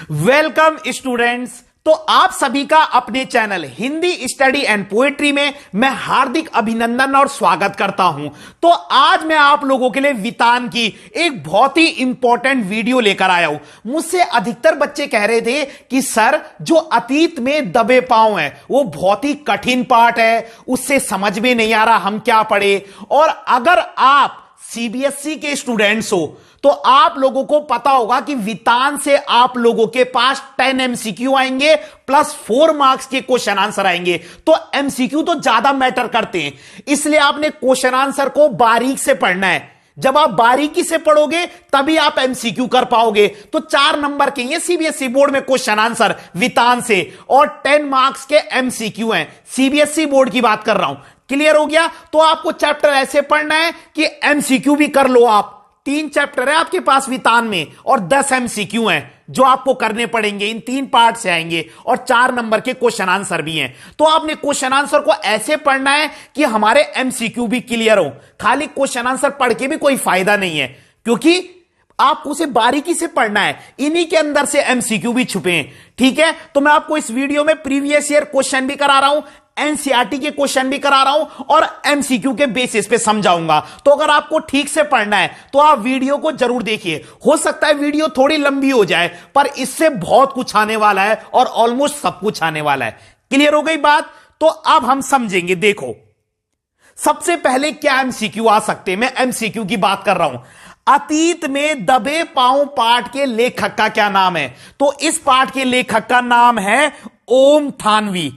Welcome students. तो आप सभी का अपने channel Hindi study and poetry में मैं हार्दिक अभिनंदन और स्वागत करता हूं। तो आज मैं आप लोगों के लिए वितान की एक बहुत ही इंपॉर्टेंट वीडियो लेकर आया हूं। मुझसे अधिकतर बच्चे कह रहे थे कि सर जो अतीत में दबे पांव है वो बहुत ही कठिन पाठ है, उससे समझ में नहीं आ रहा हम क्या पढ़े। और अगर आप सीबीएसई के स्टूडेंट्स हो तो आप लोगों को पता होगा कि वितान से आप लोगों के पास 10 एमसीक्यू आएंगे प्लस 4 मार्क्स के क्वेश्चन आंसर आएंगे। तो एमसीक्यू तो ज्यादा मैटर करते हैं, इसलिए आपने क्वेश्चन आंसर को बारीक से पढ़ना है। जब आप बारीकी से पढ़ोगे तभी आप एमसीक्यू कर पाओगे। तो 4 नंबर के ये सीबीएसई बोर्ड में क्वेश्चन आंसर वितान से और 10 मार्क्स के एमसीक्यू हैं। सीबीएसई बोर्ड की बात कर रहा हूं। क्लियर हो गया? तो आपको चैप्टर ऐसे पढ़ना है कि एमसीक्यू भी कर लो। आप 3 चैप्टर है आपके पास वितान में और 10 एमसीक्यू हैं जो आपको करने पड़ेंगे। इन 3 पार्ट से आएंगे और 4 नंबर के क्वेश्चन आंसर भी हैं। तो आपने क्वेश्चन आंसर को ऐसे पढ़ना है कि हमारे एमसीक्यू भी क्लियर हो। खाली क्वेश्चन आंसर पढ़ के भी कोई फायदा नहीं है, क्योंकि आपको उसे बारीकी से पढ़ना है। इन्हीं के अंदर से एमसीक्यू भी छुपे हैं। ठीक है? तो मैं आपको इस वीडियो में प्रीवियस ईयर क्वेश्चन भी करा रहा हूं, एनसीईआरटी के क्वेश्चन भी करा रहा हूं और एमसीक्यू के बेसिस पे समझाऊंगा। तो अगर आपको ठीक से पढ़ना है तो आप वीडियो को जरूर देखिए। हो सकता है वीडियो थोड़ी लंबी हो जाए, पर इससे बहुत कुछ आने वाला है और ऑलमोस्ट सब कुछ आने वाला है। क्लियर हो गई बात? तो अब हम समझेंगे। देखो, सबसे पहले क्या एमसीक्यू आ सकते हैं। मैं एमसीक्यू की बात कर रहा हूं। अतीत में दबे पांव पाठ के लेखक का क्या नाम है? तो इस पाठ के लेखक का नाम है ओम थानवी।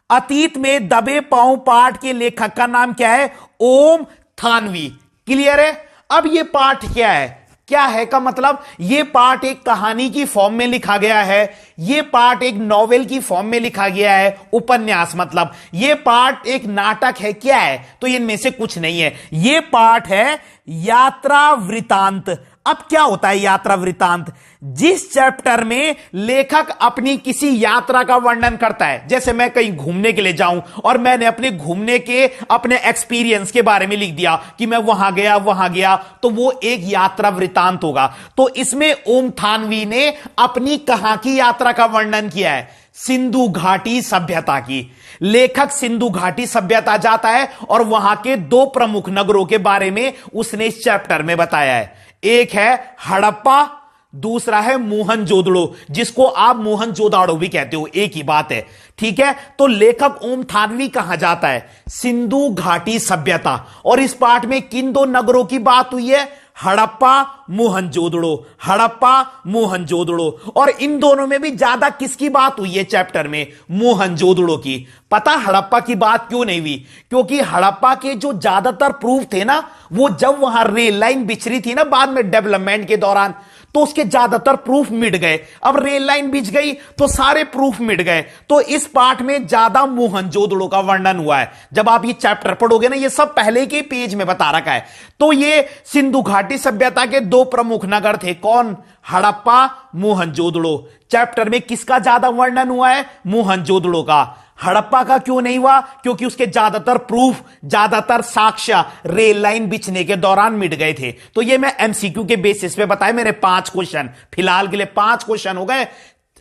अतीत में दबे पांव पाठ के लेखक का नाम क्या है? ओम थानवी। क्लियर है? अब यह पाठ क्या है? क्या है का मतलब, यह पाठ एक कहानी की फॉर्म में लिखा गया है, यह पाठ एक नॉवेल की फॉर्म में लिखा गया है, उपन्यास मतलब यह पाठ एक नाटक है। क्या है? तो इनमें से कुछ नहीं है। यह पाठ है यात्रा वृतांत। अब क्या होता है यात्रा वृतांत? जिस चैप्टर में लेखक अपनी किसी यात्रा का वर्णन करता है, जैसे मैं कहीं घूमने के लिए जाऊं और मैंने अपने घूमने के अपने एक्सपीरियंस के बारे में लिख दिया कि मैं वहां गया, तो वो एक यात्रा वृतांत होगा। तो इसमें ओम थानवी ने अपनी कहां की यात्रा का वर्णन किया है? सिंधु घाटी सभ्यता की। लेखक सिंधु घाटी सभ्यता जाता है और वहां के 2 प्रमुख नगरों के बारे में उसने इस चैप्टर में बताया है। एक है हड़प्पा, दूसरा है मोहनजोदड़ो, जिसको आप मोहनजोदाड़ो भी कहते हो, एक ही बात है। ठीक है? तो लेखक ओम थानवी कहां जाता है? सिंधु घाटी सभ्यता। और इस पाठ में किन 2 नगरों की बात हुई है? हड़प्पा मोहनजोदड़ो, हड़प्पा मोहनजोदड़ो। और इन दोनों में भी ज्यादा किसकी बात हुई है चैप्टर में? मोहनजोदड़ो की। पता हड़प्पा की बात क्यों नहीं हुई? क्योंकि हड़प्पा के जो ज्यादातर प्रूफ थे ना, वो जब वहां रेल लाइन बिछरी थी ना बाद में डेवलपमेंट के दौरान, तो उसके ज्यादातर प्रूफ मिट गए। अब रेल लाइन बिछ गई तो सारे प्रूफ मिट गए। तो इस पाठ में ज्यादा मोहनजोदड़ो का वर्णन हुआ है। जब आप ये चैप्टर पढ़ोगे ना, ये सब पहले के पेज में बता रखा है। तो ये सिंधु घाटी सभ्यता के 2 प्रमुख नगर थे। कौन? हड़प्पा, मोहनजोदड़ो। चैप्टर में किसका ज्यादा वर्णन हुआ है? मोहनजोदड़ो का। हड़प्पा का क्यों नहीं हुआ? क्योंकि उसके ज्यादातर प्रूफ, ज्यादातर साक्ष्य रेल लाइन बिछने के दौरान मिट गए थे। तो ये मैं एमसीक्यू के बेसिस पे बताए मेरे 5 क्वेश्चन। फिलहाल के लिए 5 क्वेश्चन हो गए।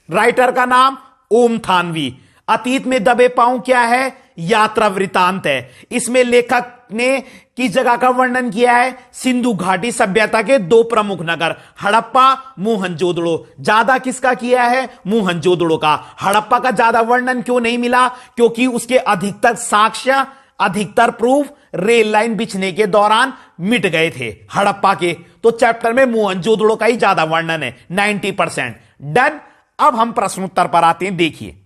राइटर का नाम ओम थानवी। अतीत में दबे पांव क्या है? यात्रा वृतांत है। इसमें लेखक ने किस जगह का वर्णन किया है? सिंधु घाटी सभ्यता के 2 प्रमुख नगर हड़प्पा, मोहनजोदड़ो। ज्यादा किसका किया है? मोहनजोदड़ो का। हड़प्पा का ज्यादा वर्णन क्यों नहीं मिला? क्योंकि उसके अधिकतर साक्ष्य, अधिकतर प्रूफ रेल लाइन बिछने के दौरान मिट गए थे हड़प्पा के। तो चैप्टर में मोहनजोदड़ो का ही ज्यादा वर्णन है, 90%। डन। अब हम प्रश्नोत्तर पर आते हैं। देखिए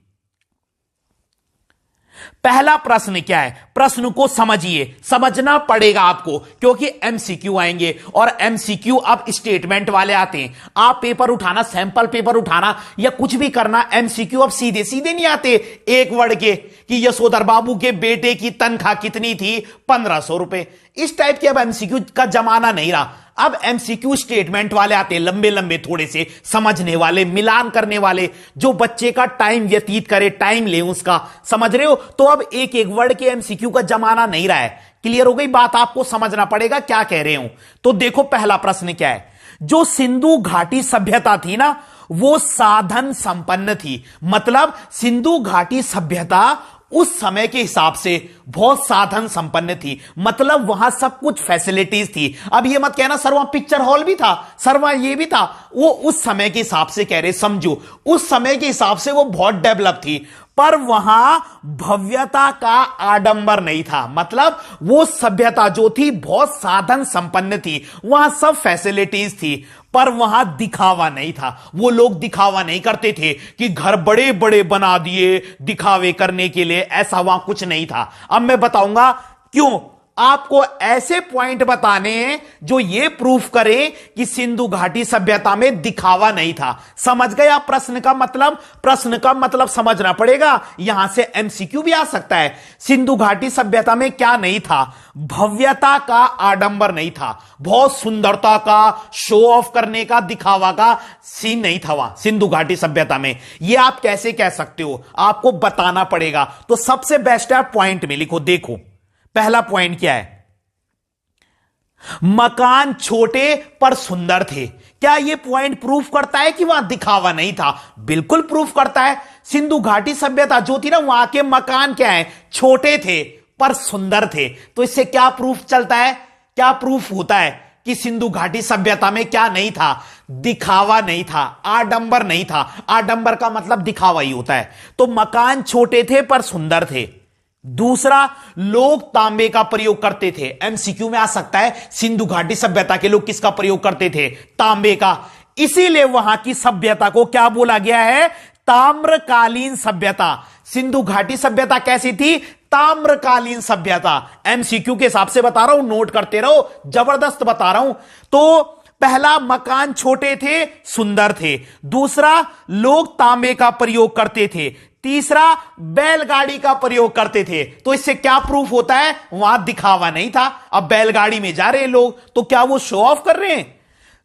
पहला प्रश्न क्या है? प्रश्न को समझिए, समझना पड़ेगा आपको, क्योंकि एमसीक्यू आएंगे और एमसीक्यू अब स्टेटमेंट वाले आते हैं। आप पेपर उठाना, सैंपल पेपर उठाना या कुछ भी करना, एमसीक्यू अब सीधे सीधे नहीं आते एक वर्ड के कि यशोधर बाबू के बेटे की तनख्वाह कितनी थी? 1500 रुपए। इस टाइप के अब एमसीक्यू का जमाना नहीं रहा। अब एमसीक्यू स्टेटमेंट वाले आते हैं, लंबे लंबे, थोड़े से समझने वाले, मिलान करने वाले, जो बच्चे का टाइम व्यतीत करे, टाइम ले उसका। समझ रहे हो? तो अब एक एक वर्ड के एमसीक्यू का जमाना नहीं रहा है। क्लियर हो गई बात? आपको समझना पड़ेगा क्या कह रहे हूं। तो देखो पहला प्रश्न क्या है? जो सिंधु घाटी सभ्यता थी ना, वो साधन संपन्न थी। मतलब सिंधु घाटी सभ्यता उस समय के हिसाब से बहुत साधन संपन्न थी। मतलब वहां सब कुछ फैसिलिटीज थी। अब ये मत कहना सर वहां पिक्चर हॉल भी था, सर वहां ये भी था। वो उस समय के हिसाब से कह रहे, समझो उस समय के हिसाब से वो बहुत डेवलप थी, पर वहां भव्यता का आडंबर नहीं था। मतलब वो सभ्यता जो थी बहुत साधन संपन्न थी, वहां सब फैसिलिटीज थी, पर वहां दिखावा नहीं था। वो लोग दिखावा नहीं करते थे कि घर बड़े बड़े बना दिए दिखावे करने के लिए, ऐसा वहां कुछ नहीं था। अब मैं बताऊंगा क्यों। आपको ऐसे पॉइंट बताने हैं जो ये प्रूफ करें कि सिंधु घाटी सभ्यता में दिखावा नहीं था। समझ गए आप प्रश्न का मतलब? प्रश्न का मतलब समझना पड़ेगा। यहां से एमसीक्यू भी आ सकता है। सिंधु घाटी सभ्यता में क्या नहीं था? भव्यता का आडंबर नहीं था, बहुत सुंदरता का, शो ऑफ करने का, दिखावा का सीन नहीं था वहां सिंधु घाटी सभ्यता में। यह आप कैसे कह सकते हो? आपको बताना पड़ेगा। तो सबसे बेस्ट है पॉइंट में लिखो। देखो पहला पॉइंट क्या है? मकान छोटे पर सुंदर थे। क्या यह पॉइंट प्रूफ करता है कि वहां दिखावा नहीं था? बिल्कुल प्रूफ करता है। सिंधु घाटी सभ्यता जो थी ना, वहां के मकान क्या है? छोटे थे पर सुंदर थे। तो इससे क्या प्रूफ चलता है? क्या प्रूफ होता है कि सिंधु घाटी सभ्यता में क्या नहीं था? दिखावा नहीं था, आडंबर नहीं था। आडंबर का मतलब दिखावा ही होता है। तो मकान छोटे थे पर सुंदर थे। दूसरा, लोग तांबे का प्रयोग करते थे। एमसीक्यू में आ सकता है सिंधु घाटी सभ्यता के लोग किसका प्रयोग करते थे? तांबे का। इसीलिए वहां की सभ्यता को क्या बोला गया है? ताम्रकालीन सभ्यता। सिंधु घाटी सभ्यता कैसी थी? ताम्रकालीन सभ्यता। एमसीक्यू के हिसाब से बता रहा हूं, नोट करते रहो, जबरदस्त बता रहा हूं। तो पहला, मकान छोटे थे सुंदर थे। दूसरा, लोग तांबे का प्रयोग करते थे। तीसरा, बैलगाड़ी का प्रयोग करते थे। तो इससे क्या प्रूफ होता है? वहां दिखावा नहीं था। अब बैलगाड़ी में जा रहे लोग, तो क्या वो शो ऑफ कर रहे हैं?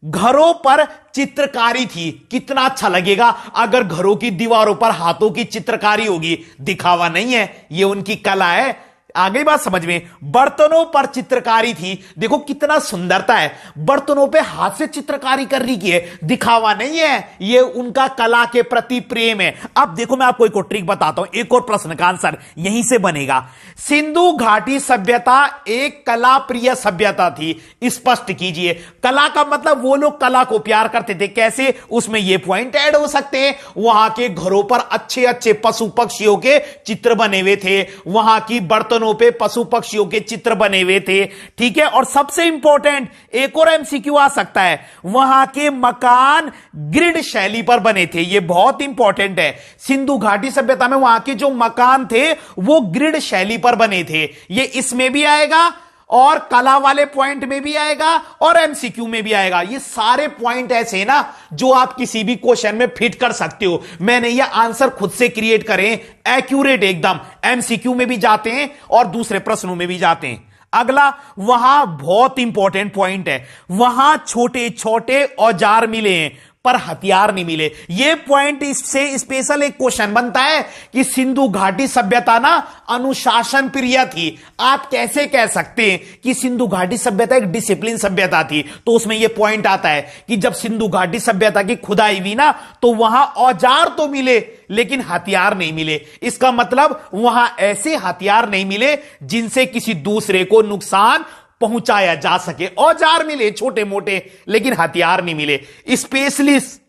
घरों पर चित्रकारी थी। कितना अच्छा लगेगा अगर घरों की दीवारों पर हाथों की चित्रकारी होगी। दिखावा नहीं है, ये उनकी कला है। आगे बात समझ में। बर्तनों पर चित्रकारी थी। देखो कितना सुंदरता है, बर्तनों पे हाथ से चित्रकारी कर रही की है। दिखावा नहीं है, ये उनका कला के प्रति प्रेम है। अब देखो मैं आपको एक और ट्रिक बताता हूं, एक और प्रश्न का आंसर यहीं से बनेगा। सिंधु घाटी सभ्यता एक कला प्रिय सभ्यता थी। स्पष्ट कीजिए। कला का मतलब वो लोग कला को प्यार करते थे। कैसे? उसमें ये पॉइंट ऐड हो सकते हैं। वहां के घरों पर अच्छे अच्छे पशु पक्षियों के चित्र बने हुए थे। वहां की बर्तनों पे पशु पक्षियों के चित्र बने हुए थे। ठीक है। और सबसे इंपॉर्टेंट एक और एमसीक्यू आ सकता है, वहां के मकान ग्रिड शैली पर बने थे। यह बहुत इंपॉर्टेंट है। सिंधु घाटी सभ्यता में वहां के जो मकान थे वो ग्रिड शैली पर बने थे। यह इसमें भी आएगा और कला वाले पॉइंट में भी आएगा और एमसीक्यू में भी आएगा। ये सारे पॉइंट ऐसे हैं ना जो आप किसी भी क्वेश्चन में फिट कर सकते हो। मैंने ये आंसर खुद से क्रिएट करें, एक्यूरेट एकदम। एमसीक्यू में भी जाते हैं और दूसरे प्रश्नों में भी जाते हैं। अगला, वहां बहुत इंपॉर्टेंट पॉइंट है, वहां छोटे छोटे औजार मिले हैं पर हथियार नहीं मिले। यह पॉइंट इससे स्पेशल एक क्वेश्चन बनता है कि सिंधु घाटी सभ्यता ना अनुशासन प्रिय थी। आप कैसे कह सकते हैं कि सिंधु घाटी सभ्यता एक डिसिप्लिन सभ्यता थी? तो उसमें यह पॉइंट आता है कि जब सिंधु घाटी सभ्यता की खुदाई हुई ना, तो वहां औजार तो मिले लेकिन हथियार नहीं मिले। इसका मतलब वहां ऐसे हथियार नहीं मिले जिनसे किसी दूसरे को नुकसान पहुंचाया जा सके। औजार मिले छोटे मोटे लेकिन हथियार नहीं मिले। स्पेशलिस्ट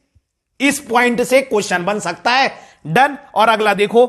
इस पॉइंट से क्वेश्चन बन सकता है। डन। और अगला देखो,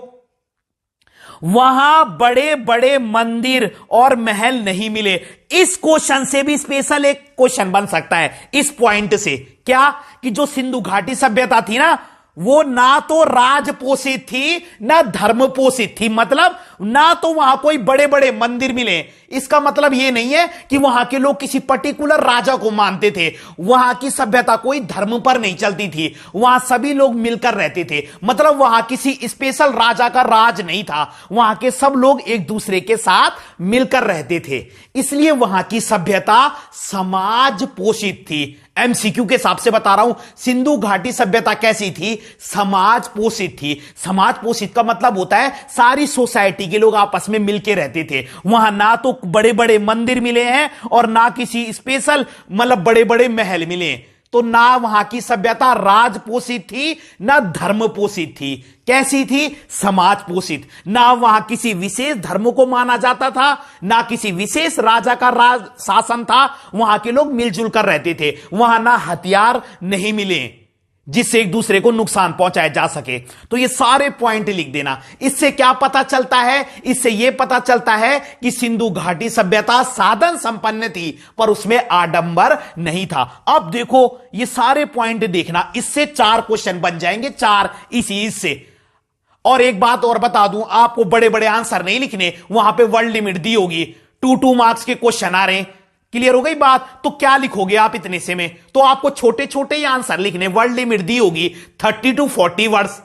वहां बड़े बड़े मंदिर और महल नहीं मिले। इस क्वेश्चन से भी स्पेशल एक क्वेश्चन बन सकता है इस पॉइंट से। क्या? कि जो सिंधु घाटी सभ्यता थी ना, वो ना तो राज पोषित थी ना धर्म पोषित थी। मतलब ना तो वहां कोई बड़े बड़े मंदिर मिले। इसका मतलब यह नहीं है कि वहां के लोग किसी पर्टिकुलर राजा को मानते थे। वहां की सभ्यता कोई धर्म पर नहीं चलती थी, वहां सभी लोग मिलकर रहते थे। मतलब वहां किसी स्पेशल राजा का राज नहीं था, वहां के सब लोग एक दूसरे के साथ मिलकर रहते थे। इसलिए वहां की सभ्यता समाज पोषित थी। एमसीक्यू के हिसाब से बता रहा हूं, सिंधु घाटी सभ्यता कैसी थी? समाज पोषित थी। समाज पोषित का मतलब होता है सारी सोसाइटी के लोग आपस में मिलके रहते थे। वहां ना तो बड़े बड़े मंदिर मिले हैं और ना किसी स्पेशल मतलब बड़े बड़े महल मिले हैं। तो ना वहां की सभ्यता राज पोषित थी ना धर्म पोषित थी। कैसी थी? समाज पोषित। ना वहां किसी विशेष धर्म को माना जाता था, ना किसी विशेष राजा का राज शासन था। वहां के लोग मिलजुल कर रहते थे। वहां ना हथियार नहीं मिले जिससे एक दूसरे को नुकसान पहुंचाया जा सके। तो ये सारे पॉइंट लिख देना। इससे क्या पता चलता है? इससे यह पता चलता है कि सिंधु घाटी सभ्यता साधन संपन्न थी पर उसमें आडंबर नहीं था। अब देखो ये सारे पॉइंट देखना, इससे 4 क्वेश्चन बन जाएंगे, 4 इसी इससे। और एक बात और बता दूं, आपको बड़े बड़े आंसर नहीं लिखने, वहां पे वर्ड लिमिट दी होगी, 2 मार्क्स के क्वेश्चन आ रहे हैं। क्लियर हो गई बात? तो क्या लिखोगे आप इतने से में? तो आपको छोटे छोटे ही आंसर लिखने, वर्ड लिमिट दी होगी 30 to 40 वर्ड्स।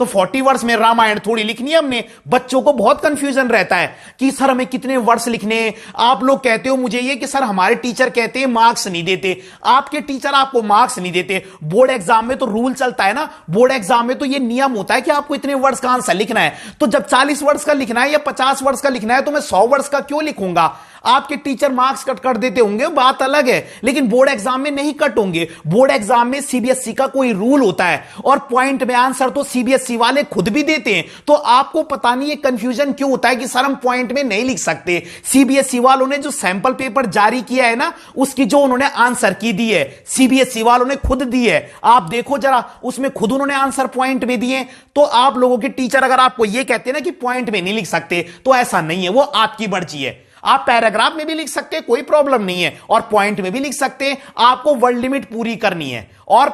तो 40 वर्ड्स में रामायण थोड़ी लिखनी है हमने। बच्चों को बहुत कंफ्यूजन रहता है कि सर हमें कितने वर्ड्स लिखने हैं। आप लोग कहते हो मुझे ये कि सर हमारे टीचर कहते हैं मार्क्स नहीं देते। आपके टीचर आपको मार्क्स नहीं देते। बोर्ड एग्जाम में तो रूल चलता है ना, बोर्ड एग्जाम में तो ये नियम होता है कि आपको इतने वर्ड्स का आंसर लिखना है। तो जब 40 वर्ड्स का लिखना है या 50 वर्ड्स का लिखना है तो मैं 100 वर्ड्स का क्यों लिखूंगा? आपके टीचर मार्क्स कट कर देते होंगे, बात अलग है, लेकिन बोर्ड एग्जाम में नहीं कट होंगे। बोर्ड एग्जाम में सीबीएसई का कोई रूल होता है और पॉइंट में आंसर तो सीबीएसई वाले खुद भी देते हैं। तो आपको पता नहीं ये कंफ्यूजन क्यों होता है कि सर हम पॉइंट में नहीं लिख सकते। सीबीएसई वालों ने जो सैंपल पेपर जारी किया है ना, उसकी जो उन्होंने आंसर की दी है, सीबीएसई वालों ने खुद दी है। आप देखो जरा, उसमें खुद उन्होंने आंसर पॉइंट में दिए। तो आप लोगों के टीचर अगर आपको यह कहते हैं ना कि पॉइंट में नहीं लिख सकते, तो ऐसा नहीं है, वो आपकी मर्जी है। आप पैराग्राफ में भी लिख सकते हैं, कोई प्रॉब्लम नहीं है, और पॉइंट में भी लिख सकते हैं। आपको वर्ड लिमिट पूरी करनी है और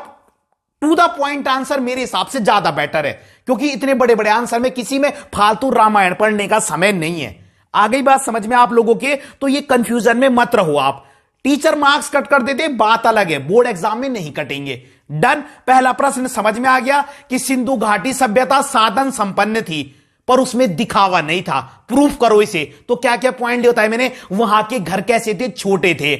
टू द पॉइंट आंसर मेरे हिसाब से ज्यादा बेटर है, क्योंकि इतने बड़े बड़े आंसर में किसी में फालतू रामायण पढ़ने का समय नहीं है। आ गई बात समझ में आप लोगों के? तो ये कंफ्यूजन में मत रहो आप। टीचर मार्क्स कट कर देते बात अलग है, बोर्ड एग्जाम में नहीं कटेंगे। डन। पहला प्रश्न समझ में आ गया कि सिंधु घाटी सभ्यता साधन संपन्न थी पर उसमें दिखावा नहीं था। प्रूफ करो इसे। तो क्या क्या पॉइंट लिया होता है मैंने? वहां के घर कैसे थे? छोटे थे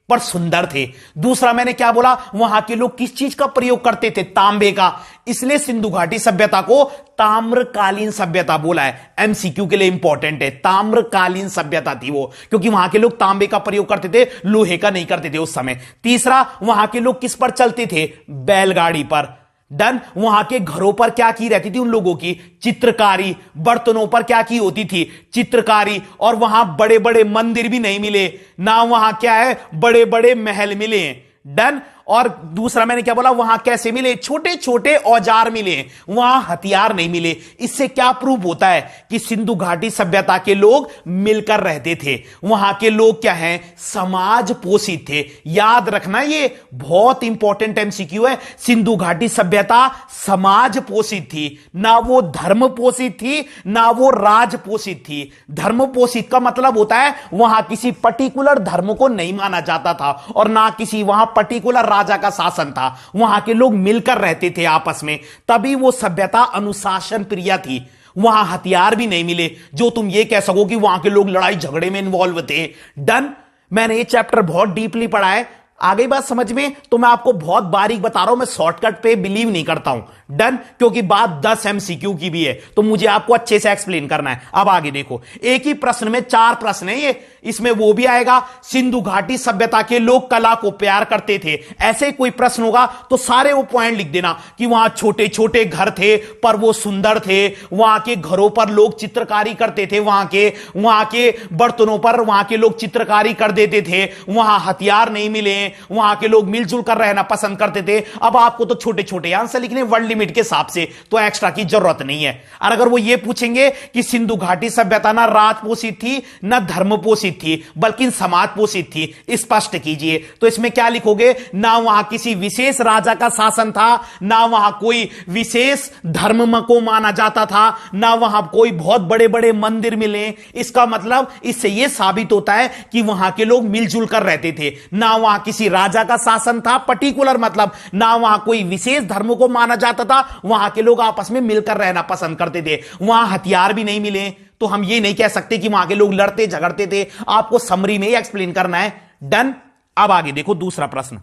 पर सुंदर थे। दूसरा मैंने क्या बोला? वहां के लोग किस चीज का प्रयोग करते थे? तांबे का। इसलिए सिंधु घाटी सभ्यता को ताम्रकालीन सभ्यता बोला है। एमसीक्यू के लिए इंपॉर्टेंट है, ताम्रकालीन सभ्यता थी वो, क्योंकि वहां के लोग तांबे का प्रयोग करते थे, लोहे का नहीं करते थे उस समय। तीसरा, वहां के लोग किस पर चलते थे? बैलगाड़ी पर। डन। वहां के घरों पर क्या की रहती थी उन लोगों की? चित्रकारी। बर्तनों पर क्या की होती थी? चित्रकारी। और वहां बड़े बड़े मंदिर भी नहीं मिले, ना वहां क्या है बड़े बड़े महल मिले। डन। और दूसरा मैंने क्या बोला? वहां कैसे मिले? छोटे छोटे औजार मिले, वहां हथियार नहीं मिले। इससे क्या प्रूफ होता है कि सिंधु घाटी सभ्यता के लोग मिलकर रहते थे। वहां के लोग क्या हैं? समाज पोषित थे। याद रखना, ये बहुत इंपॉर्टेंट एमसीक्यू है। सिंधु घाटी सभ्यता समाज पोषित थी, ना वो धर्म पोषित थी, ना वो राज पोषित थी। धर्म पोषित का मतलब होता है वहां किसी पर्टिकुलर धर्म को नहीं माना जाता था और ना किसी वहां पर्टिकुलर राजा का शासन था। वहां के लोग मिलकर रहते थे आपस में, तभी वो सभ्यता अनुशासन प्रिय थी। वहां हथियार भी नहीं मिले जो तुम ये कह सको कि वहां के लोग लड़ाई झगड़े में इन्वॉल्व थे। डन। मैंने ये चैप्टर बहुत डीपली पढ़ा है। आ गई बात समझ में? तो मैं आपको बहुत बारीक बता रहा हूं, मैं शॉर्टकट पे बिलीव नहीं करता हूं। डन। क्योंकि बात 10 एमसीक्यू की भी है तो मुझे आपको अच्छे से एक्सप्लेन करना है। अब आगे देखो, एक ही प्रश्न में 4 प्रश्न है ये। इसमें वो भी आएगा, सिंधु घाटी सभ्यता के लोग कला को प्यार करते थे। ऐसे कोई प्रश्न होगा तो सारे वो पॉइंट लिख देना कि वहां छोटे छोटे घर थे पर वो सुंदर थे। वहां के घरों पर लोग चित्रकारी करते थे, वहां के बर्तनों पर वहां के लोग चित्रकारी कर देते थे। वहां हथियार नहीं मिले, वहां के लोग मिलजुल कर रहना पसंद करते थे। अब आपको तो छोटे छोटे आंसर लिखने वर्ड लिमिट के हिसाब से, तो एक्स्ट्रा की जरूरत नहीं है। और अगर वो ये पूछेंगे कि सिंधु घाटी सभ्यता ना राज पोषित थी ना धर्म पोषित थी बल्कि समाज पोषित थी, स्पष्ट कीजिए। तो इसमें क्या लिखोगे? ना वहां किसी विशेष राजा का शासन था, ना वहां कोई विशेष धर्म को माना जाता था, ना वहां कोई बहुत बड़े बड़े मंदिर मिले। इसका मतलब इससे यह साबित होता है कि वहां के लोग मिलजुल कर रहते थे। ना वहां किसी राजा का शासन था पर्टिकुलर, मतलब ना वहां कोई विशेष धर्म को माना जाता था। वहां के लोग आपस में मिलकर रहना पसंद करते थे। वहां हथियार भी नहीं मिले, तो हम ये नहीं कह सकते कि वहां के लोग लड़ते झगड़ते थे। आपको समरी में ही एक्सप्लेन करना है। डन। अब आगे देखो दूसरा प्रश्न।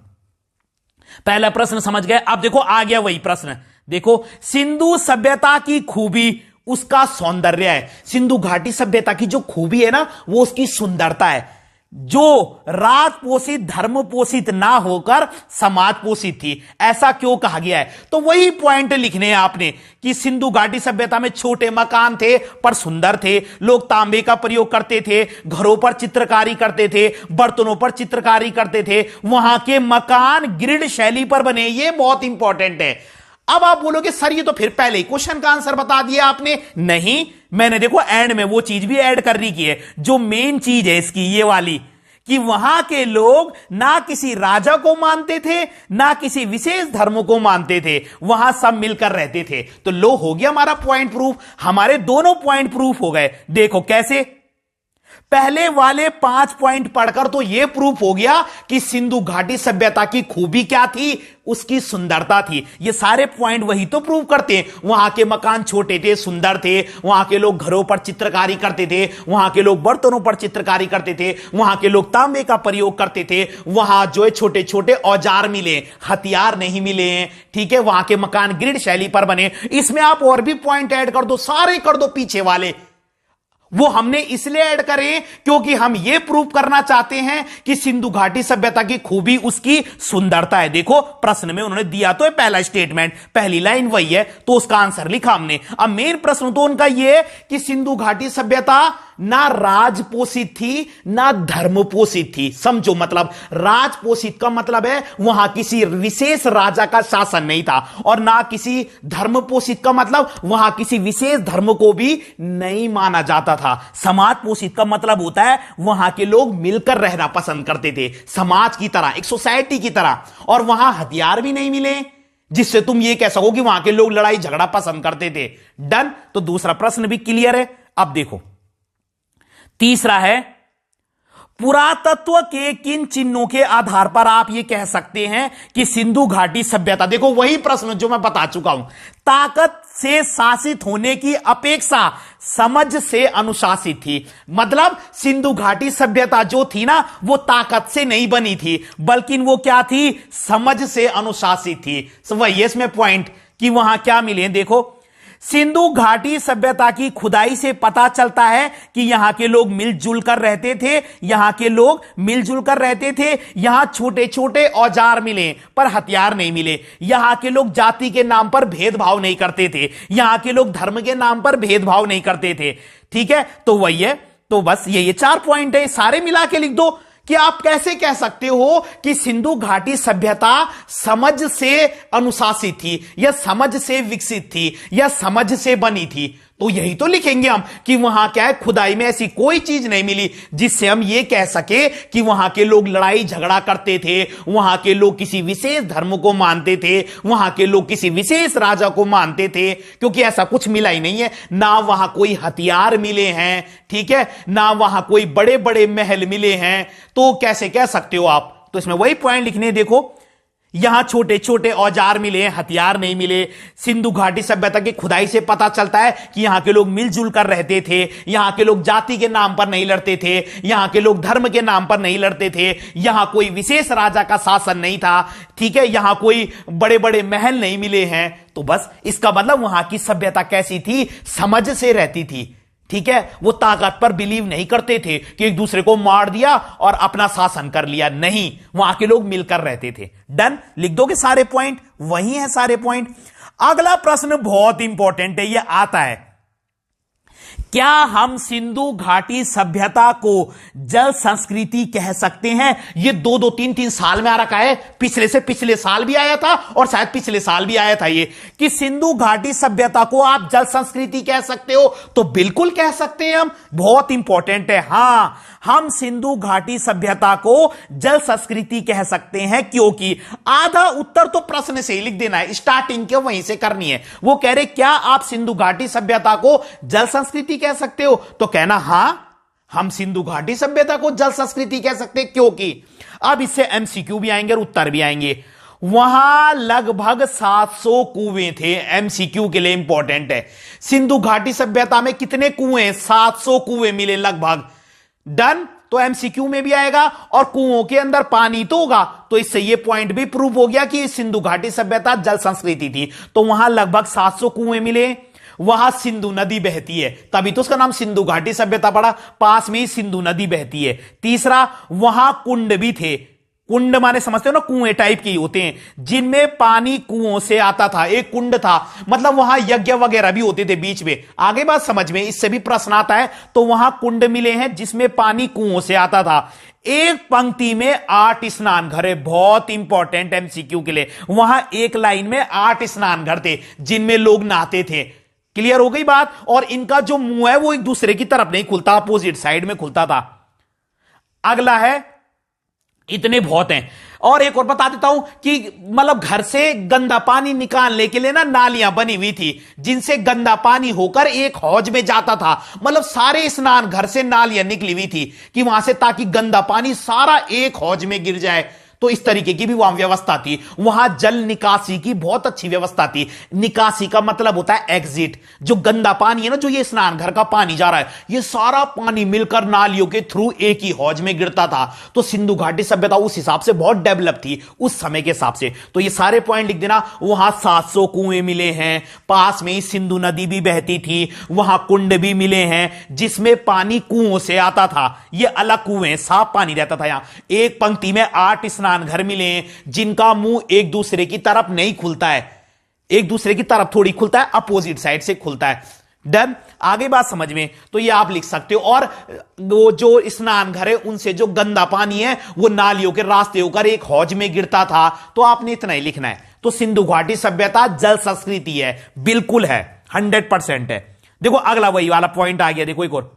पहला प्रश्न समझ गए, अब देखो आ गया वही प्रश्न। देखो, सिंधु सभ्यता की खूबी उसका सौंदर्य है। सिंधु घाटी सभ्यता की जो खूबी है ना, वो उसकी सुंदरता है। जो राज पोषित धर्म पोषित ना होकर समाज पोषित थी। ऐसा क्यों कहा गया है? तो वही पॉइंट लिखने हैं आपने कि सिंधु घाटी सभ्यता में छोटे मकान थे पर सुंदर थे, लोग तांबे का प्रयोग करते थे, घरों पर चित्रकारी करते थे, बर्तनों पर चित्रकारी करते थे, वहां के मकान ग्रिड शैली पर बने। ये बहुत इंपॉर्टेंट है। अब आप बोलोगे सर ये तो फिर पहले ही क्वेश्चन का आंसर बता दिया आपने। नहीं, मैंने देखो एंड में वो चीज भी ऐड करनी की है जो मेन चीज है इसकी, ये वाली, कि वहां के लोग ना किसी राजा को मानते थे ना किसी विशेष धर्म को मानते थे, वहां सब मिलकर रहते थे। तो लो, हो गया हमारा पॉइंट प्रूफ। हमारे दोनों पॉइंट प्रूफ हो गए। देखो कैसे, पहले वाले 5 पॉइंट पढ़कर तो यह प्रूफ हो गया कि सिंधु घाटी सभ्यता की खूबी क्या थी, उसकी सुंदरता थी। ये सारे पॉइंट वही तो प्रूव करते हैं। वहां के मकान छोटे थे, सुंदर थे, वहां के लोग घरों पर चित्रकारी करते थे, वहां के लोग बर्तनों पर चित्रकारी करते थे, वहां के लोग तांबे का प्रयोग करते थे, वहां जो है छोटे छोटे औजार मिले, हथियार नहीं मिले हैं, ठीक है, वहां के मकान ग्रिड शैली पर बने। इसमें आप और भी पॉइंट ऐड कर दो, सारे कर दो पीछे वाले। वो हमने इसलिए ऐड करे क्योंकि हम यह प्रूव करना चाहते हैं कि सिंधु घाटी सभ्यता की खूबी उसकी सुंदरता है। देखो प्रश्न में उन्होंने दिया तो है पहला स्टेटमेंट, पहली लाइन वही है, तो उसका आंसर लिखा हमने। अब मेन प्रश्न तो उनका यह है कि सिंधु घाटी सभ्यता ना राज पोषित थी ना धर्म पोषित थी। समझो, मतलब राज पोषित का मतलब है वहां किसी विशेष राजा का शासन नहीं था, और ना किसी धर्म पोषित का मतलब वहां किसी विशेष धर्म को भी नहीं माना जाता था। समाज पोषित का मतलब होता है वहां के लोग मिलकर रहना पसंद करते थे, समाज की तरह, एक सोसाइटी की तरह, और वहां हथियार भी नहीं मिले जिससे तुम ये कह सको कि वहां के लोग लड़ाई झगड़ा पसंद करते थे। डन। तो दूसरा प्रश्न भी क्लियर है। अब देखो तीसरा है, पुरातत्व के किन चिन्हों के आधार पर आप ये कह सकते हैं कि सिंधु घाटी सभ्यता, देखो वही प्रश्न जो मैं बता चुका हूं, ताकत से शासित होने की अपेक्षा समझ से अनुशासित थी। मतलब सिंधु घाटी सभ्यता जो थी ना, वो ताकत से नहीं बनी थी, बल्कि वो क्या थी, समझ से अनुशासित थी। वही है इसमें पॉइंट कि वहां क्या मिले। देखो सिंधु घाटी सभ्यता की खुदाई से पता चलता है कि यहां के लोग मिलजुल कर रहते थे, यहां के लोग मिलजुल कर रहते थे, यहां छोटे छोटे औजार मिले पर हथियार नहीं मिले, यहां के लोग जाति के नाम पर भेदभाव नहीं करते थे, यहां के लोग धर्म के नाम पर भेदभाव नहीं करते थे। ठीक है, तो वही है। तो बस ये 4 पॉइंट है, सारे मिला के लिख दो कि आप कैसे कह सकते हो कि सिंधु घाटी सभ्यता समझ से अनुशासित थी, या समझ से विकसित थी, या समझ से बनी थी। तो यही तो लिखेंगे हम कि वहां क्या है, खुदाई में ऐसी कोई चीज नहीं मिली जिससे हम ये कह सके कि वहां के लोग लड़ाई झगड़ा करते थे, वहां के लोग किसी विशेष धर्म को मानते थे, वहां के लोग किसी विशेष राजा को मानते थे, क्योंकि ऐसा कुछ मिला ही नहीं है। ना वहां कोई हथियार मिले हैं, ठीक है, ना वहां कोई बड़े बड़े महल मिले हैं। तो कैसे कह सकते हो आप? तो इसमें वही पॉइंट लिखने, देखो यहां छोटे छोटे औजार मिले, हथियार नहीं मिले। सिंधु घाटी सभ्यता की खुदाई से पता चलता है कि यहां के लोग मिलजुल कर रहते थे, यहां के लोग जाति के नाम पर नहीं लड़ते थे, यहां के लोग धर्म के नाम पर नहीं लड़ते थे, यहां कोई विशेष राजा का शासन नहीं था, ठीक है, यहां कोई बड़े बड़े महल नहीं मिले हैं। तो बस इसका मतलब वहां की सभ्यता कैसी थी, समझ से रहती थी। ठीक है, वो ताकत पर बिलीव नहीं करते थे कि एक दूसरे को मार दिया और अपना शासन कर लिया, नहीं, वहां के लोग मिलकर रहते थे। डन। लिख दोगे सारे पॉइंट, वही है सारे पॉइंट। अगला प्रश्न बहुत इंपॉर्टेंट है, यह आता है, क्या हम सिंधु घाटी सभ्यता को जल संस्कृति कह सकते हैं? ये 2-2, 3-3 साल में आ रखा है, पिछले से पिछले साल भी आया था और शायद पिछले साल भी आया था ये, कि सिंधु घाटी सभ्यता को आप जल संस्कृति कह सकते हो। तो बिल्कुल कह सकते हैं हम, बहुत इंपॉर्टेंट है। हां, हम सिंधु घाटी सभ्यता को जल संस्कृति कह सकते हैं, क्योंकि आधा उत्तर तो प्रश्न से ही लिख देना है, स्टार्टिंग के वहीं से करनी है। वो कह रहे क्या आप सिंधु घाटी सभ्यता को जल संस्कृति कह सकते हो? तो कहना हां, हम सिंधु घाटी सभ्यता को जल संस्कृति कह सकते हैं, क्योंकि अब इससे एमसीक्यू भी आएंगे और उत्तर भी आएंगे। वहां लगभग 700 कुएं थे, एमसीक्यू के लिए इंपॉर्टेंट है। सिंधु घाटी सभ्यता में कितने कुएं? 700 कुएं मिले लगभग। डन। तो एमसीक्यू में भी आएगा, और कुओं के अंदर पानी तो होगा, तो इससे यह पॉइंट भी प्रूव हो गया कि सिंधु घाटी सभ्यता जल संस्कृति थी। तो वहां लगभग 700 कुएं मिले, वहां सिंधु नदी बहती है, तभी तो उसका नाम सिंधु घाटी सभ्यता पड़ा, पास में ही सिंधु नदी बहती है। तीसरा, वहां कुंड भी थे। कुंड माने समझते हो ना, कुएं टाइप के होते हैं जिनमें पानी कुओं से आता था, एक कुंड था, मतलब वहां यज्ञ वगैरह भी होते थे बीच में। आगे बात समझ में, इससे भी प्रश्न आता है। तो वहां कुंड मिले हैं जिसमें पानी कुओं से आता था। एक पंक्ति में 8 स्नान घर है, बहुत इंपॉर्टेंट एमसीक्यू के लिए। वहां एक लाइन में 8 स्नान घर थे जिनमें लोग नहाते थे। क्लियर हो गई बात। और इनका जो मुंह है वो एक दूसरे की तरफ नहीं खुलता, अपोजिट साइड में खुलता था। अगला है, इतने बहुत हैं। और एक और बता देता हूं कि मतलब घर से गंदा पानी निकालने के लिए ना नालियां बनी हुई थी जिनसे गंदा पानी होकर एक हौज में जाता था। मतलब सारे स्नान घर से नालियां निकली हुई थी कि वहां से, ताकि गंदा पानी सारा एक हौज में गिर जाए। तो इस तरीके की भी वहां व्यवस्था थी। वहां जल निकासी की बहुत अच्छी व्यवस्था थी। निकासी का मतलब होता है एग्जिट। जो गंदा पानी है ना, जो ये स्नान घर का पानी जा रहा है, ये सारा पानी मिलकर नालियों के थ्रू एक ही हौज में गिरता था। तो सिंधु घाटी सभ्यता उस हिसाब से बहुत डेवलप थी उस समय के हिसाब से। तो ये सारे पॉइंट लिख देना। वहां 700 कुएं मिले हैं, पास में ही सिंधु नदी भी बहती थी, वहां कुंड भी मिले हैं जिसमें पानी कुओं से आता था। ये अलग कुएं, साफ पानी रहता था। यहां एक पंक्ति में 8 स्नान घर मिले जिनका मुंह एक दूसरे की तरफ नहीं खुलता है, एक दूसरे की तरफ थोड़ी खुलता है, अपोजिट साइड से खुलता है। डन। आगे बात समझ में, तो ये आप लिख सकते हो। और वो जो स्नान घर है उनसे जो गंदा पानी है वो नालियों के रास्ते होकर एक हौज में गिरता था। तो आपने इतना ही लिखना है। तो सिंधु घाटी सभ्यता जल संस्कृति है, बिल्कुल है, 100% है। देखो अगला वही वाला पॉइंट आ गया। देखो एक और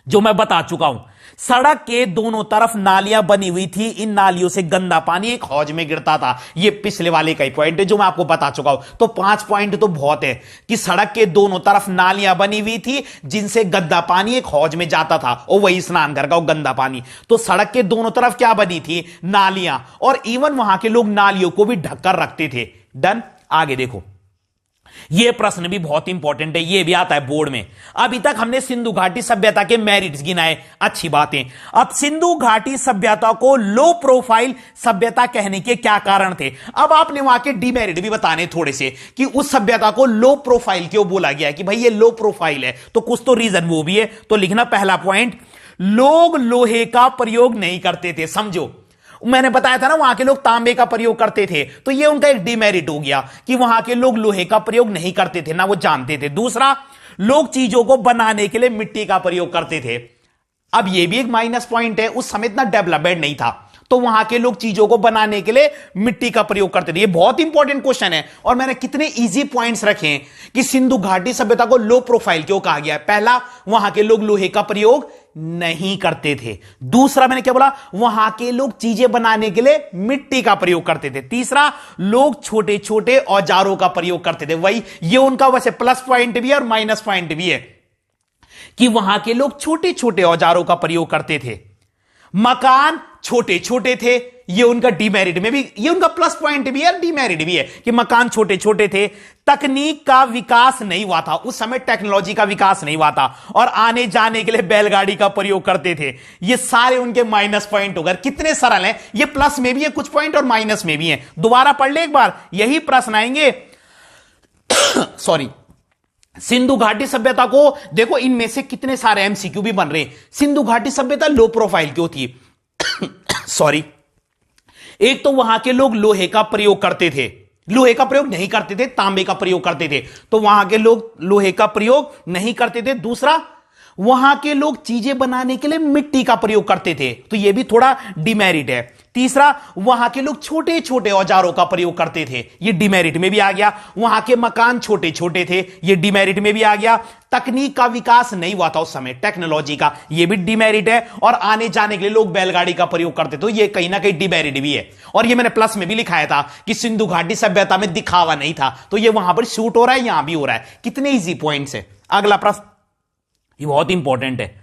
जो मैं बता चुका हूं, सड़क के दोनों तरफ नालियां बनी हुई थी, इन नालियों से गंदा पानी एक हौज में गिरता था। ये पिछले वाले का ही पॉइंट है जो मैं आपको बता चुका हूं। तो 5 पॉइंट तो बहुत है कि सड़क के दोनों तरफ नालियां बनी हुई थी जिनसे गंदा पानी एक हौज में जाता था, और वही स्नान घर का वो गंदा पानी। तो सड़क के दोनों तरफ क्या बनी थी? नालियां। और इवन वहां के लोग नालियों को भी ढककर रखते थे। डन। आगे देखो, यह प्रश्न भी बहुत इंपॉर्टेंट है, यह भी आता है बोर्ड में। अभी तक हमने सिंधु घाटी सभ्यता के मेरिट्स गिनाए, अच्छी बातें। अब सिंधु घाटी सभ्यता को लो प्रोफाइल सभ्यता कहने के क्या कारण थे? अब आपने वहां के डिमेरिट भी बताने थोड़े से कि उस सभ्यता को लो प्रोफाइल क्यों बोला गया कि भाई ये लो प्रोफाइल है, तो कुछ तो रीजन वो भी है। तो लिखना पहला पॉइंट, लोग लोहे का प्रयोग नहीं करते थे। समझो, मैंने बताया था ना वहां के लोग तांबे का प्रयोग करते थे, तो ये उनका एक डिमेरिट हो गया कि वहां के लोग लोहे का प्रयोग नहीं करते थे, ना वो जानते थे। दूसरा, लोग चीजों को बनाने के लिए मिट्टी का प्रयोग करते थे। अब ये भी एक माइनस पॉइंट है, उस समय इतना डेवलपमेंट नहीं था, तो वहां के लोग चीजों को बनाने के लिए मिट्टी का प्रयोग करते थे। ये बहुत इंपॉर्टेंट क्वेश्चन है, और मैंने कितने इजी पॉइंट्स रखे हैं कि सिंधु घाटी सभ्यता को लो प्रोफाइल क्यों कहा गया है। पहला, वहां के लोग लोहे का प्रयोग नहीं करते थे। दूसरा, मैंने क्या बोला? वहां के लोग चीजें बनाने के लिए मिट्टी का प्रयोग करते थे। तीसरा, लोग छोटे छोटे औजारों का प्रयोग करते थे। वही ये उनका वैसे प्लस पॉइंट भी है और माइनस पॉइंट भी है कि वहां के लोग छोटे छोटे औजारों का प्रयोग करते थे। मकान छोटे छोटे थे, ये उनका डिमेरिट में भी, ये उनका प्लस पॉइंट भी है, डिमेरिट भी है कि मकान छोटे छोटे थे। तकनीक का विकास नहीं हुआ था, उस समय टेक्नोलॉजी का विकास नहीं हुआ था, और आने जाने के लिए बैलगाड़ी का प्रयोग करते थे। ये सारे उनके माइनस पॉइंट हो गए। कितने सरल हैं, ये प्लस में भी है कुछ पॉइंट और माइनस में भी है। दोबारा पढ़ ले एक बार, यही प्रश्न आएंगे। सॉरी, सिंधु घाटी सभ्यता को देखो, इनमें से कितने सारे एमसीक्यू भी बन रहे हैं। सिंधु घाटी सभ्यता लो प्रोफाइल क्यों थी? सॉरी, एक तो वहां के लोग लोहे का प्रयोग करते थे, लोहे का प्रयोग नहीं करते थे, तांबे का प्रयोग करते थे, तो वहां के लोग लोहे का प्रयोग नहीं करते थे। दूसरा, वहां के लोग चीजें बनाने के लिए मिट्टी का प्रयोग करते थे, तो यह भी थोड़ा डिमेरिट है। तीसरा, वहां के लोग छोटे छोटे औजारों का प्रयोग करते थे, यह डिमेरिट में भी आ गया। वहां के मकान छोटे छोटे थे, यह डिमेरिट में भी आ गया। तकनीक का विकास नहीं हुआ था उस समय, टेक्नोलॉजी का, यह भी डिमेरिट है। और आने जाने के लिए लोग बैलगाड़ी का प्रयोग करते थे, तो यह कहीं ना कहीं डिमेरिट भी है। और यह मैंने प्लस में भी लिखाया था कि सिंधु घाटी सभ्यता में दिखावा नहीं था, तो यह वहां पर शूट हो रहा है, यहां भी हो रहा है। कितने इजी पॉइंट्स है। अगला प्रश्न, ये बहुत इंपॉर्टेंट है।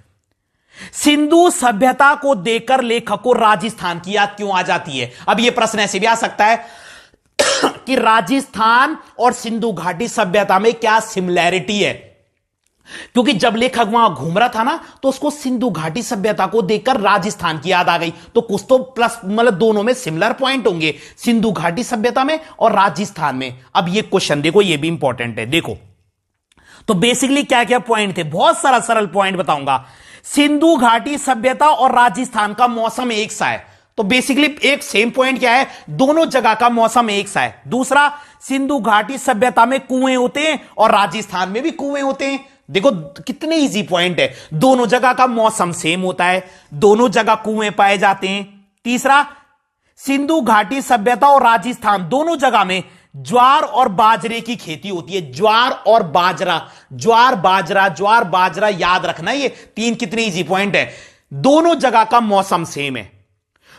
सिंधु सभ्यता को देखकर लेखक को राजस्थान की याद क्यों आ जाती है? अब यह प्रश्न ऐसे भी आ सकता है कि राजस्थान और सिंधु घाटी सभ्यता में क्या सिमिलैरिटी है, क्योंकि जब लेखक वहां घूम रहा था ना, तो उसको सिंधु घाटी सभ्यता को देखकर राजस्थान की याद आ गई। तो कुछ तो प्लस, मतलब दोनों में सिमिलर पॉइंट होंगे, सिंधु घाटी सभ्यता में और राजस्थान में। अब ये क्वेश्चन देखो, ये भी इंपॉर्टेंट है। देखो, तो बेसिकली क्या क्या पॉइंट थे, बहुत सारा सरल पॉइंट बताऊंगा। सिंधु घाटी सभ्यता और राजस्थान का मौसम एक सा है, तो बेसिकली एक सेम पॉइंट क्या है, दोनों जगह का मौसम एक सा है। दूसरा, सिंधु घाटी सभ्यता में कुएं होते हैं और राजस्थान में भी कुएं होते हैं। देखो कितने इजी पॉइंट है, दोनों जगह का मौसम सेम होता है, दोनों जगह कुएं पाए जाते हैं। तीसरा, सिंधु घाटी सभ्यता और राजस्थान दोनों जगह में ज्वार और बाजरे की खेती होती है। ज्वार और बाजरा, ज्वार बाजरा, ज्वार बाजरा याद रखना, ये तीन कितने इजी पॉइंट है। दोनों जगह का मौसम सेम है,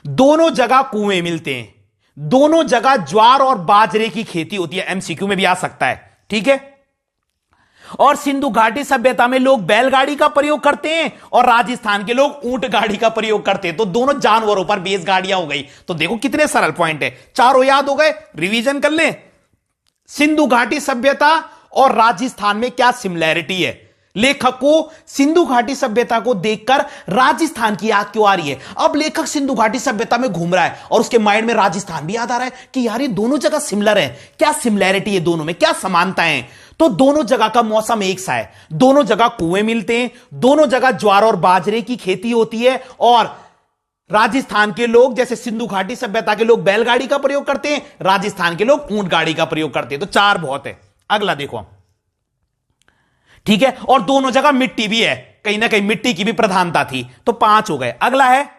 दोनों जगह कुएं मिलते हैं, दोनों जगह ज्वार और बाजरे की खेती होती है। एमसीक्यू में भी आ सकता है, ठीक है। और सिंधु घाटी सभ्यता में लोग बैलगाड़ी का प्रयोग करते हैं और राजस्थान के लोग ऊंट गाड़ी का प्रयोग करते हैं, तो दोनों जानवरों पर बेस गाड़ियां हो गई। तो देखो कितने सरल पॉइंट है, चारों याद हो गए, रिवीजन कर लें। सिंधु घाटी सभ्यता और राजस्थान में क्या सिमिलैरिटी है, लेखक को सिंधु घाटी सभ्यता को देखकर राजस्थान की याद क्यों आ रही है। अब लेखक सिंधु घाटी सभ्यता में घूम रहा है और उसके माइंड में राजस्थान भी याद आ रहा है कि यार ये दोनों जगह सिमिलर है, क्या सिमिलैरिटी है दोनों में, क्या समानताएं हैं। तो दोनों जगह का मौसम एक सा है, दोनों जगह कुएं मिलते हैं, दोनों जगह ज्वार और बाजरे की खेती होती है, और राजस्थान के लोग, जैसे सिंधु घाटी सभ्यता के लोग बैलगाड़ी का प्रयोग करते हैं, राजस्थान के लोग ऊंट गाड़ी का प्रयोग करते हैं। तो चार बहुत है। अगला देखो, ठीक है, और दोनों जगह मिट्टी भी है, कहीं ना कहीं मिट्टी की भी प्रधानता थी, तो पांच हो गए। अगला है,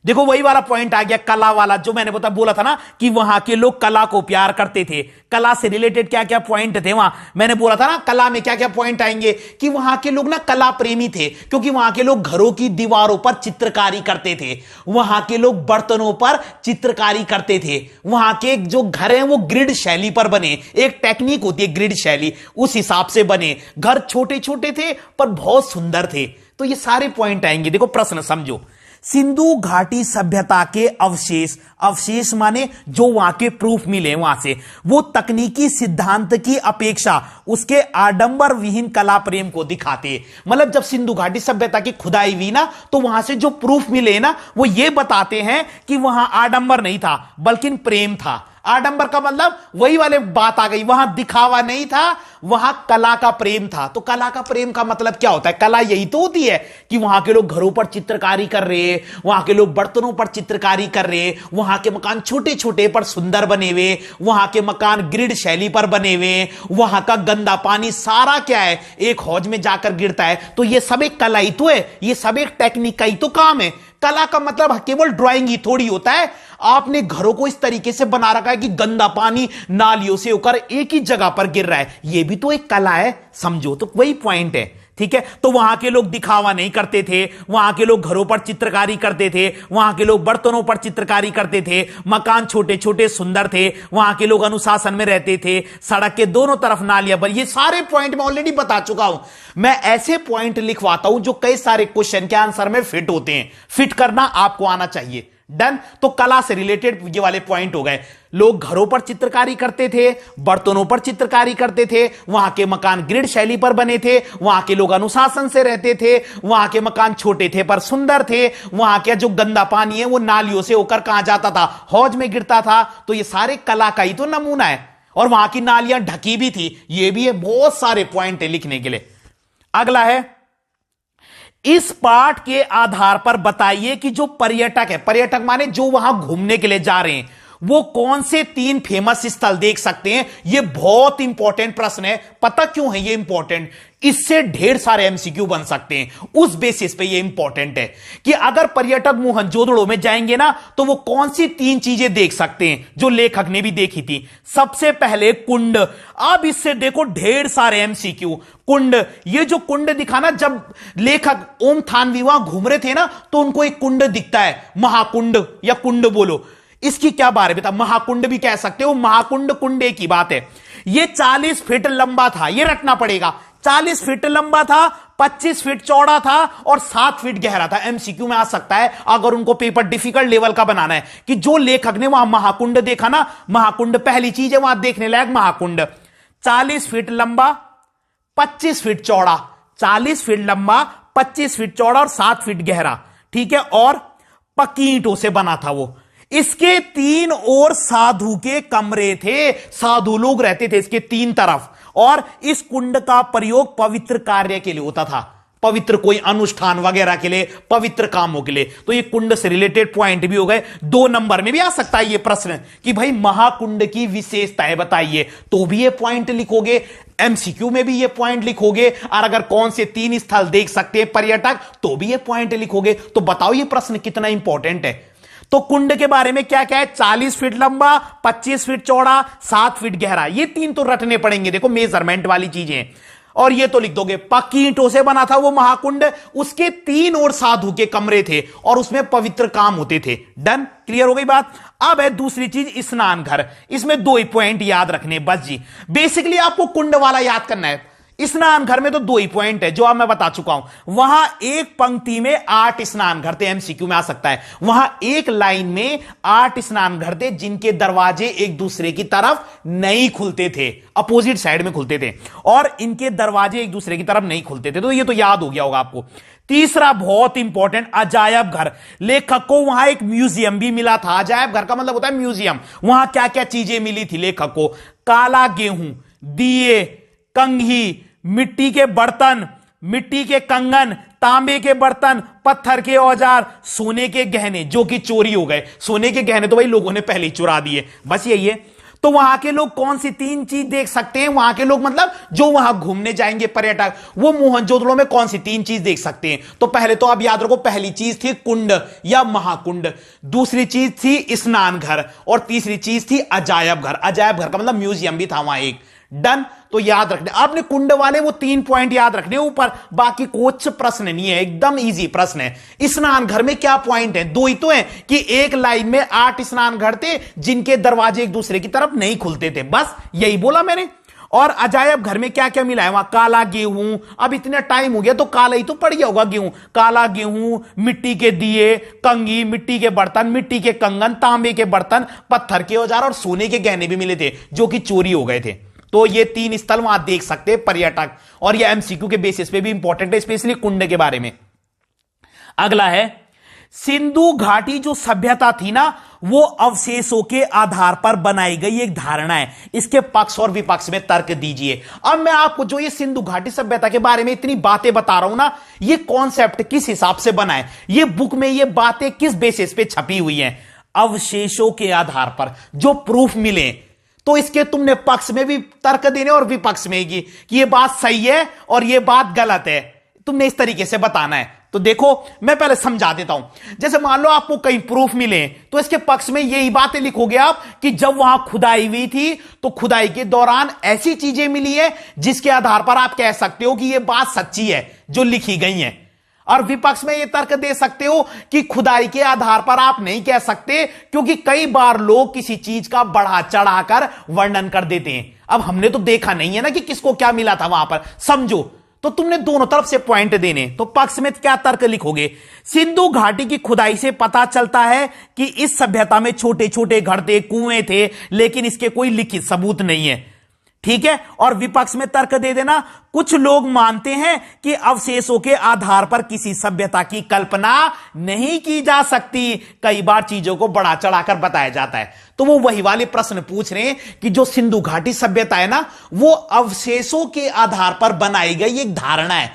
देखो वही वाला पॉइंट आ गया, कला वाला, जो मैंने बोला था ना कि वहां के लोग कला को प्यार करते थे। कला से रिलेटेड क्या क्या पॉइंट थे वहां, मैंने बोला था ना कला में क्या क्या पॉइंट आएंगे, कि वहां के लोग ना कला प्रेमी थे, क्योंकि वहां के लोग घरों की दीवारों पर चित्रकारी करते थे, वहां के लोग बर्तनों पर चित्रकारी करते थे, वहां के जो घर हैं वो ग्रिड शैली पर बने, एक टेक्निक होती है ग्रिड शैली, उस हिसाब से बने। घर छोटे छोटे थे पर बहुत सुंदर थे। तो ये सारे पॉइंट आएंगे। देखो प्रश्न समझो, सिंधु घाटी सभ्यता के अवशेष, अवशेष माने जो वहां के प्रूफ मिले वहां से, वो तकनीकी सिद्धांत की अपेक्षा उसके आडंबर विहीन कला प्रेम को दिखाते। मतलब जब सिंधु घाटी सभ्यता की खुदाई हुई ना, तो वहां से जो प्रूफ मिले ना, वो ये बताते हैं कि वहां आडंबर नहीं था बल्कि प्रेम था। आडंबर का मतलब वही वाले बात आ गई, वहां दिखावा नहीं था, वहां कला का प्रेम था। तो कला का प्रेम का मतलब क्या होता है, कला यही तो होती है कि वहां के लोग घरों पर चित्रकारी कर रहे हैं, वहां के लोग बर्तनों पर चित्रकारी कर रहे हैं, वहां के मकान छोटे छोटे पर सुंदर बने हुए, वहां के मकान ग्रिड शैली पर बने हुए, वहां का गंदा पानी सारा क्या है एक हौज में जाकर गिरता है। तो ये सब एक कला ही तो है, ये सब एक टेक्निक का ही तो काम है। कला का मतलब केवल ड्राइंग ही थोड़ी होता है। आपने घरों को इस तरीके से बना रखा है कि गंदा पानी नालियों से होकर एक ही जगह पर गिर रहा है, यह भी तो एक कला है, समझो। तो वही पॉइंट है, ठीक है। तो वहां के लोग दिखावा नहीं करते थे, वहां के लोग घरों पर चित्रकारी करते थे, वहां के लोग बर्तनों पर चित्रकारी करते थे, मकान छोटे छोटे सुंदर थे, वहां के लोग अनुशासन में रहते थे, सड़क के दोनों तरफ नालियां पर। ये सारे पॉइंट मैं ऑलरेडी बता चुका हूं। मैं ऐसे पॉइंट लिखवाता हूं जो कई सारे क्वेश्चन के आंसर में फिट होते हैं। फिट करना आपको आना चाहिए। डन। तो कला से रिलेटेड ये वाले पॉइंट हो गए। लोग घरों पर चित्रकारी करते थे, बर्तनों पर चित्रकारी करते थे, वहां के मकान ग्रिड शैली पर बने थे, वहां के लोग अनुशासन से रहते थे, वहां के मकान छोटे थे पर सुंदर थे, वहां का जो गंदा पानी है वो नालियों से होकर कहां जाता था, हौज में गिरता था। तो ये सारे कला का ही तो नमूना है। और वहां की नालियां ढकी भी थी, ये भी है। बहुत सारे पॉइंट है लिखने के लिए। अगला है, इस पाठ के आधार पर बताइए कि जो पर्यटक है, पर्यटक माने जो वहां घूमने के लिए जा रहे हैं, वो कौन से 3 फेमस स्थल देख सकते हैं। यह बहुत इंपॉर्टेंट प्रश्न है। पता क्यों है ये इंपॉर्टेंट, इससे ढेर सारे एमसीक्यू बन सकते हैं। उस बेसिस पे ये इंपॉर्टेंट है कि अगर पर्यटक मोहनजोदड़ो में जाएंगे ना, तो वो कौन सी 3 चीजें देख सकते हैं जो लेखक ने भी देखी थी। सबसे पहले कुंड। अब इससे देखो ढेर सारे एमसीक्यू। कुंड, ये जो कुंड दिखा ना, जब लेखक ओम थानवी वहां घूम रहे थे ना, तो उनको एक कुंड दिखता है, महाकुंड या कुंड बोलो। इसकी क्या बात है बेटा, महाकुंड भी कह सकते हो, महाकुंड कुंड एक ही बात है। ये 40 फीट लंबा था, ये रटना पड़ेगा। 40 फीट लंबा था, 25 फीट चौड़ा था और 7 फीट गहरा था। एमसीक्यू में आ सकता है अगर उनको पेपर डिफिकल्ट लेवल का बनाना है, कि जो लेखक ने वहां महाकुंड देखा ना, महाकुंड पहली चीज है वहां देखने लायक। महाकुंड 40 फीट लंबा, 25 फीट चौड़ा, 40 फीट लंबा, 25 फीट चौड़ा और 7 फीट गहरा, ठीक है। और पक्की ईंटों से बना था वो। इसके तीन ओर साधु के कमरे थे, साधु लोग रहते थे इसके तीन तरफ, और इस कुंड का प्रयोग पवित्र कार्य के लिए होता था, पवित्र कोई अनुष्ठान वगैरह के लिए, पवित्र कामों के लिए। तो ये कुंड से रिलेटेड पॉइंट भी हो गए। 2 नंबर में भी आ सकता है ये प्रश्न कि भाई महाकुंड की विशेषताएं बताइए, तो भी ये पॉइंट लिखोगे। एमसीक्यू में भी ये पॉइंट लिखोगे, और अगर कौन से 3 स्थल देख सकते हैं पर्यटक, तो भी ये पॉइंट लिखोगे। तो बताओ ये प्रश्न कितना इंपॉर्टेंट है। तो कुंड के बारे में क्या क्या है? 40 फीट लंबा, 25 फीट चौड़ा, 7 फीट गहरा। ये 3 तो रटने पड़ेंगे, देखो मेजरमेंट वाली चीजें। और ये तो लिख दोगे पक्की ईंटों से बना था वो महाकुंड, उसके 3 ओर साधु के कमरे थे और उसमें पवित्र काम होते थे। डन, क्लियर हो गई बात। अब है दूसरी चीज स्नान घर। इसमें 2 ही पॉइंट याद रखने बस जी। बेसिकली आपको कुंड वाला याद करना है। स्नान घर में तो 2 ही पॉइंट है जो अब मैं बता चुका हूं। वहां एक पंक्ति में 8 स्नान घर थे, एमसीक्यू में आ सकता है। वहां एक लाइन में 8 स्नान घर थे जिनके दरवाजे एक दूसरे की तरफ नहीं खुलते थे, अपोजिट साइड में खुलते थे, और इनके दरवाजे एक दूसरे की तरफ नहीं खुलते थे। तो ये तो याद हो गया होगा आपको। तीसरा बहुत इंपॉर्टेंट, अजायब घर। लेखक को वहां एक म्यूजियम भी मिला था। अजायब घर का मतलब होता है म्यूजियम। वहां क्या क्या चीजें मिली थी लेखक को? काला गेहूं, दिए, कंघी, मिट्टी के बर्तन, मिट्टी के कंगन, तांबे के बर्तन, पत्थर के औजार, सोने के गहने जो कि चोरी हो गए। सोने के गहने तो भाई लोगों ने पहले ही चुरा दिए। बस यही है। तो वहां के लोग कौन सी 3 चीज देख सकते हैं? वहां के लोग मतलब जो वहां घूमने जाएंगे पर्यटक, वो मोहनजोदड़ो में कौन सी 3 चीज देख सकते हैं? तो पहले तो आप याद रखो, पहली चीज थी कुंड या महाकुंड, दूसरी चीज थी स्नान घर, और तीसरी चीज थी अजायब घर। अजायब घर का मतलब म्यूजियम भी था वहां एक। डन, तो याद रखने आपने कुंड वाले वो 3 पॉइंट याद रखने ऊपर, बाकी कुछ प्रश्न नहीं है, एकदम इजी प्रश्न है। स्नान घर में क्या पॉइंट है? 2 ही तो है कि एक लाइन में 8 स्नान घर थे जिनके दरवाजे एक दूसरे की तरफ नहीं खुलते थे, बस यही बोला मैंने। और अजायब घर में क्या क्या मिला है? वहां काला गेहूं, अब इतना टाइम हो गया तो काला ही तो पड़ गया होगा गेहूं। काला गेहूं, मिट्टी के दिए, कंघी, मिट्टी के बर्तन, मिट्टी के कंगन, तांबे के बर्तन, पत्थर के औजार और सोने के गहने भी मिले थे जो कि चोरी हो गए थे। तो ये 3 स्थल वहां देख सकते हैं पर्यटक, और ये एमसीक्यू के बेसिस पे भी इंपॉर्टेंट है, स्पेशली कुंड के बारे में। अगला है सिंधु घाटी जो सभ्यता थी ना, वो अवशेषों के आधार पर बनाई गई एक धारणा है। इसके पक्ष और विपक्ष में तर्क दीजिए। अब मैं आपको जो ये सिंधु घाटी सभ्यता के बारे में इतनी बातें बता रहा हूं ना, ये कॉन्सेप्ट किस हिसाब से बना है, ये बुक में ये बातें किस बेसिस पे छपी हुई हैं? अवशेषों के आधार पर जो प्रूफ मिले। तो इसके तुमने पक्ष में भी तर्क देने और विपक्ष में कि ये बात सही है और ये बात गलत है, तुमने इस तरीके से बताना है। तो देखो मैं पहले समझा देता हूं। जैसे मान लो आपको कई प्रूफ मिले, तो इसके पक्ष में यही बातें लिखोगे आप कि जब वहां खुदाई हुई थी तो खुदाई के दौरान ऐसी चीजें मिली है जिसके आधार पर आप कह सकते हो कि यह बात सच्ची है जो लिखी गई है। और विपक्ष में यह तर्क दे सकते हो कि खुदाई के आधार पर आप नहीं कह सकते, क्योंकि कई बार लोग किसी चीज का बढ़ा चढ़ाकर वर्णन कर देते हैं। अब हमने तो देखा नहीं है ना कि किसको क्या मिला था वहां पर, समझो। तो तुमने दोनों तरफ से पॉइंट देने। तो पक्ष में क्या तर्क लिखोगे? सिंधु घाटी की खुदाई से पता चलता है कि इस सभ्यता में छोटे छोटे घर थे, कुएं थे, लेकिन इसके कोई लिखित सबूत नहीं है। ठीक है। और विपक्ष में तर्क दे देना, कुछ लोग मानते हैं कि अवशेषों के आधार पर किसी सभ्यता की कल्पना नहीं की जा सकती। कई बार चीजों को बढ़ा चढ़ाकर बताया जाता है। तो वो वही वाले प्रश्न पूछ रहे हैं कि जो सिंधु घाटी सभ्यता है ना, वो अवशेषों के आधार पर बनाई गई एक धारणा है।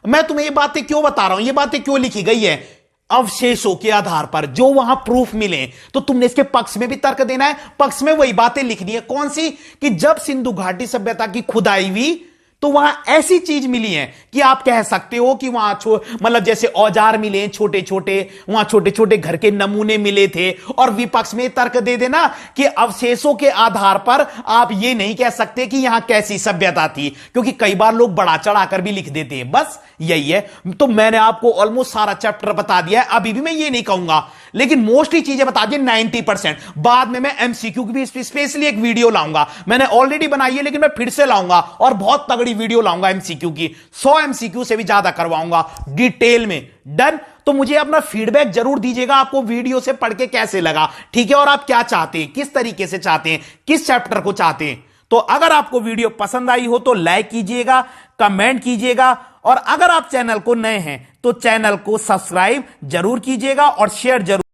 मैं तुम्हें ये बातें क्यों बता रहा हूं, ये बातें क्यों लिखी गई है? अवशेषों के आधार पर जो वहां प्रूफ मिले। तो तुमने इसके पक्ष में भी तर्क देना है, पक्ष में वही बातें लिखनी है। कौन सी? कि जब सिंधु घाटी सभ्यता की खुदाई हुई तो वहां ऐसी चीज मिली है कि आप कह सकते हो कि वहां मतलब जैसे औजार मिले छोटे छोटे, वहां छोटे छोटे घर के नमूने मिले थे। और विपक्ष में तर्क दे देना कि अवशेषों के आधार पर आप ये नहीं कह सकते कि यहां कैसी सभ्यता थी, क्योंकि कई बार लोग बढ़ा चढ़ाकर भी लिख देते हैं। बस यही है। तो मैंने आपको ऑलमोस्ट सारा चैप्टर बता दिया है। अभी भी मैं ये नहीं कहूंगा, लेकिन मोस्टली चीजें बता दी 90%। बाद में मैं एमसीक्यू की भी स्पेशली एक वीडियो लाऊंगा। मैंने ऑलरेडी बनाई है, लेकिन मैं फिर से लाऊंगा और बहुत तगड़ी वीडियो लाऊंगा एमसीक्यू की। 100 एमसीक्यू से भी ज्यादा करवाऊंगा डिटेल में। डन। तो मुझे अपना फीडबैक जरूर दीजिएगा, आपको वीडियो से पढ़ के कैसे लगा। ठीक है। और आप क्या चाहते हैं, किस तरीके से चाहते हैं, किस चैप्टर को चाहते हैं। तो अगर आपको वीडियो पसंद आई हो तो लाइक कीजिएगा, कमेंट कीजिएगा, और अगर आप चैनल को नए हैं तो चैनल को सब्सक्राइब जरूर कीजिएगा और शेयर जरूर